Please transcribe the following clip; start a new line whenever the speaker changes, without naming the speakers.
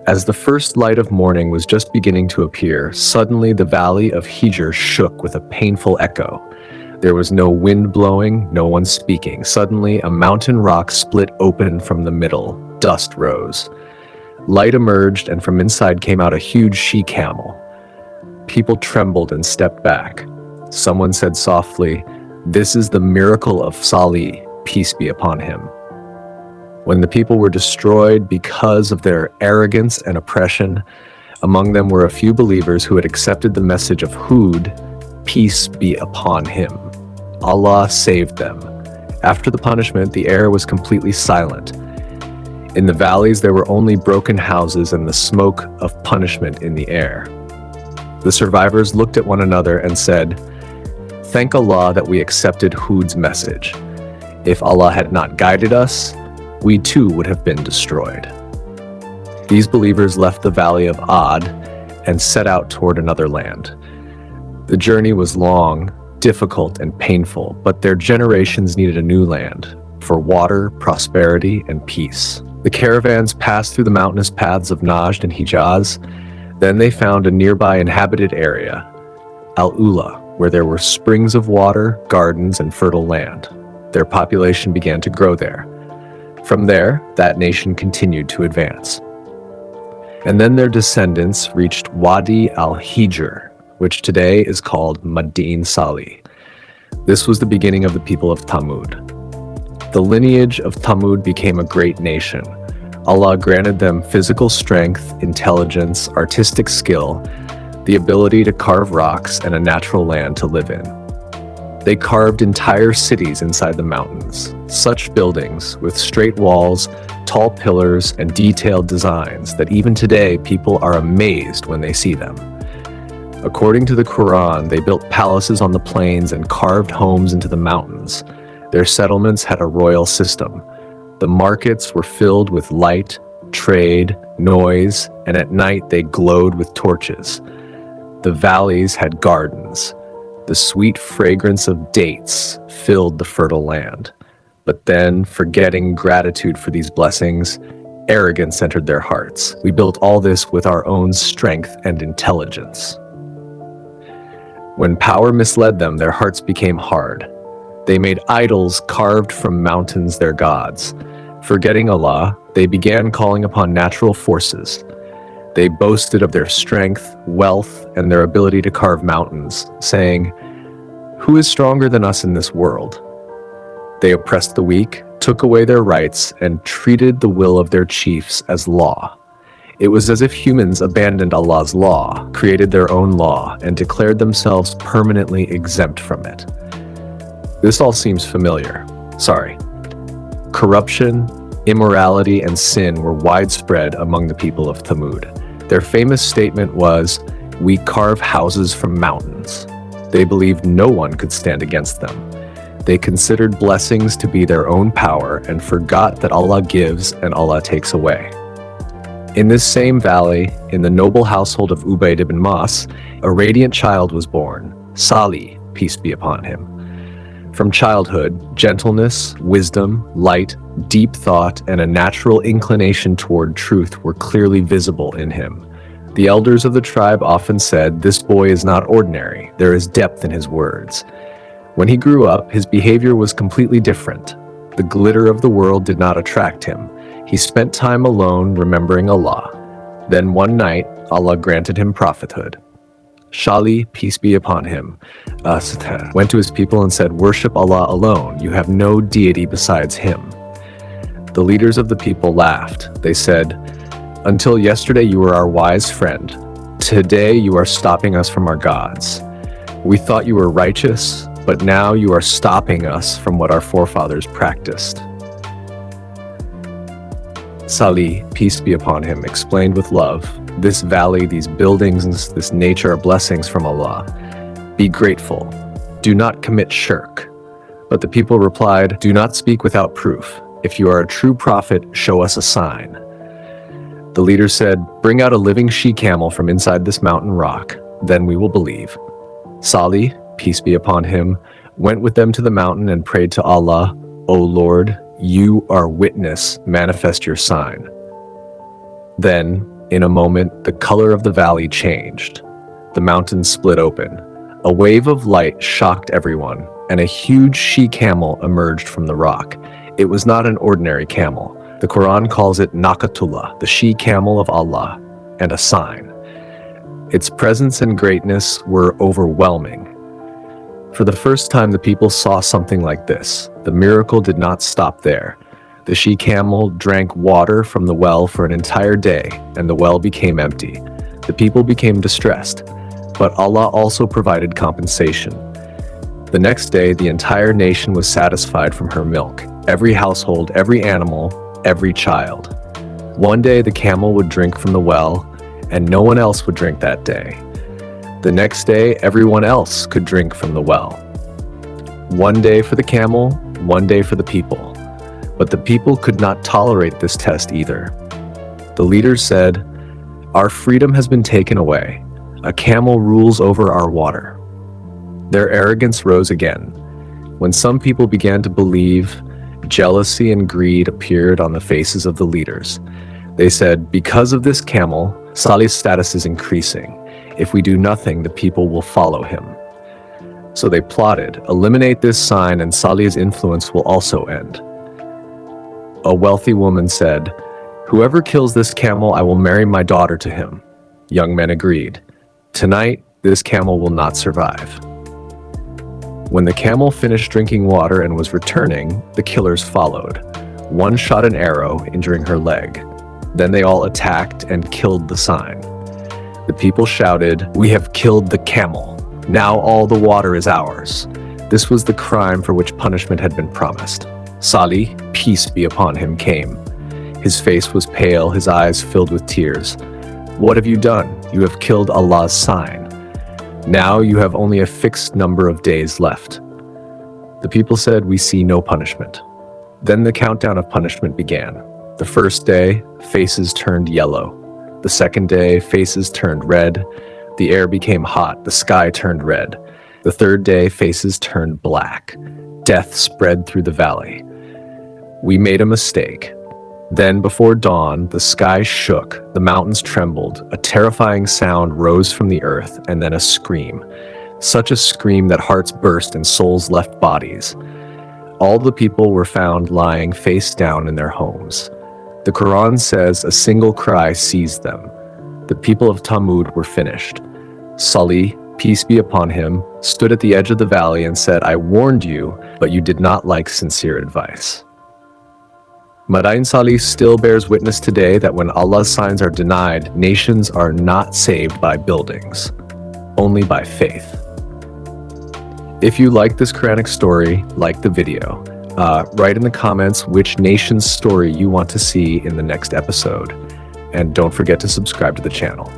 As the first light of morning was just beginning to appear, suddenly the valley of Hijr shook with a painful echo. There was no wind blowing, no one speaking. Suddenly, a mountain rock split open from the middle. Dust rose. Light emerged, and from inside came out a huge she-camel. People trembled and stepped back. Someone said softly, "This is the miracle of Salih, peace be upon him." When the people were destroyed because of their arrogance and oppression, among them were a few believers who had accepted the message of Hud, peace be upon him. Allah saved them. After the punishment, the air was completely silent. In the valleys, there were only broken houses and the smoke of punishment in the air. The survivors looked at one another and said, "Thank Allah that we accepted Hud's message. If Allah had not guided us, we too would have been destroyed." These believers left the valley of Ad and set out toward another land. The journey was long, difficult, and painful, but their generations needed a new land for water, prosperity, and peace. The caravans passed through the mountainous paths of Najd and Hijaz. Then they found a nearby inhabited area, Al-Ula, where there were springs of water, gardens, and fertile land. Their population began to grow there. From there, that nation continued to advance. And then their descendants reached Wadi al-Hijr, which today is called Madin Salih. This was the beginning of the people of Thamud. The lineage of Thamud became a great nation. Allah granted them physical strength, intelligence, artistic skill, the ability to carve rocks, and a natural land to live in. They carved entire cities inside the mountains, such buildings with straight walls, tall pillars, and detailed designs that even today people are amazed when they see them. According to the Quran, they built palaces on the plains and carved homes into the mountains. Their settlements had a royal system. The markets were filled with light, trade, noise, and at night they glowed with torches. The valleys had gardens. The sweet fragrance of dates filled the fertile land. But then, forgetting gratitude for these blessings, arrogance entered their hearts. We built all this with our own strength and intelligence. When power misled them, their hearts became hard. They made idols carved from mountains their gods. Forgetting Allah, they began calling upon natural forces. They boasted of their strength, wealth, and their ability to carve mountains, saying, "Who is stronger than us in this world?" They oppressed the weak, took away their rights, and treated the will of their chiefs as law. It was as if humans abandoned Allah's law, created their own law, and declared themselves permanently exempt from it. This all seems familiar. Sorry. Corruption, immorality, and sin were widespread among the people of Thamud. Their famous statement was, "We carve houses from mountains." They believed no one could stand against them. They considered blessings to be their own power and forgot that Allah gives and Allah takes away. In this same valley, in the noble household of Ubayd ibn Mas, a radiant child was born, Salih, peace be upon him. From childhood, gentleness, wisdom, light, deep thought, and a natural inclination toward truth were clearly visible in him. The elders of the tribe often said, "This boy is not ordinary, there is depth in his words." When he grew up, his behavior was completely different. The glitter of the world did not attract him. He spent time alone remembering Allah. Then one night, Allah granted him prophethood. Salih, peace be upon him, went to his people and said, "Worship Allah alone. You have no deity besides him." The leaders of the people laughed. They said, "Until yesterday you were our wise friend. Today you are stopping us from our gods. We thought you were righteous, but now you are stopping us from what our forefathers practiced." Salih, peace be upon him, explained with love, "This valley, these buildings, and this nature are blessings from Allah. Be grateful. Do not commit shirk." But the people replied, "Do not speak without proof. If you are a true prophet, show us a sign." The leader said, "Bring out a living she-camel from inside this mountain rock, then we will believe." Salih, peace be upon him, went with them to the mountain and prayed to Allah, "O Lord, you are witness, manifest your sign." Then In a moment, the color of the valley changed. The mountains split open. A wave of light shocked everyone, and a huge she-camel emerged from the rock. It was not an ordinary camel. The Quran calls it Naqatullah, the she-camel of Allah, and a sign. Its presence and greatness were overwhelming. For the first time, the people saw something like this. The miracle did not stop there. The she-camel drank water from the well for an entire day, and the well became empty. The people became distressed, but Allah also provided compensation. The next day, the entire nation was satisfied from her milk. Every household, every animal, every child. One day, the camel would drink from the well, and no one else would drink that day. The next day, everyone else could drink from the well. One day for the camel, one day for the people. But the people could not tolerate this test either. The leaders said, "Our freedom has been taken away. A camel rules over our water." Their arrogance rose again. When some people began to believe, jealousy and greed appeared on the faces of the leaders. They said, "Because of this camel, Salih's status is increasing. If we do nothing, the people will follow him." So they plotted, eliminate this sign and Salih's influence will also end. A wealthy woman said, "Whoever kills this camel, I will marry my daughter to him." Young men agreed. Tonight, this camel will not survive. When the camel finished drinking water and was returning, the killers followed. One shot an arrow, injuring her leg. Then they all attacked and killed the sign. The people shouted, "We have killed the camel. Now all the water is ours." This was the crime for which punishment had been promised. Salih, peace be upon him, came. His face was pale, his eyes filled with tears. "What have you done? You have killed Allah's sign. Now you have only a fixed number of days left." The people said, "We see no punishment." Then the countdown of punishment began. The first day, faces turned yellow. The second day, faces turned red. The air became hot, the sky turned red. The third day, faces turned black. Death spread through the valley. We made a mistake. Then, before dawn, the sky shook, the mountains trembled, a terrifying sound rose from the earth, and then a scream. Such a scream that hearts burst and souls left bodies. All the people were found lying face down in their homes. The Quran says a single cry seized them. The people of Thamud were finished. Salih, peace be upon him, stood at the edge of the valley and said, "I warned you, but you did not like sincere advice." Madain Salih still bears witness today that when Allah's signs are denied, nations are not saved by buildings, only by faith. If you like this Quranic story, like the video. Write in the comments which nation's story you want to see in the next episode. And don't forget to subscribe to the channel.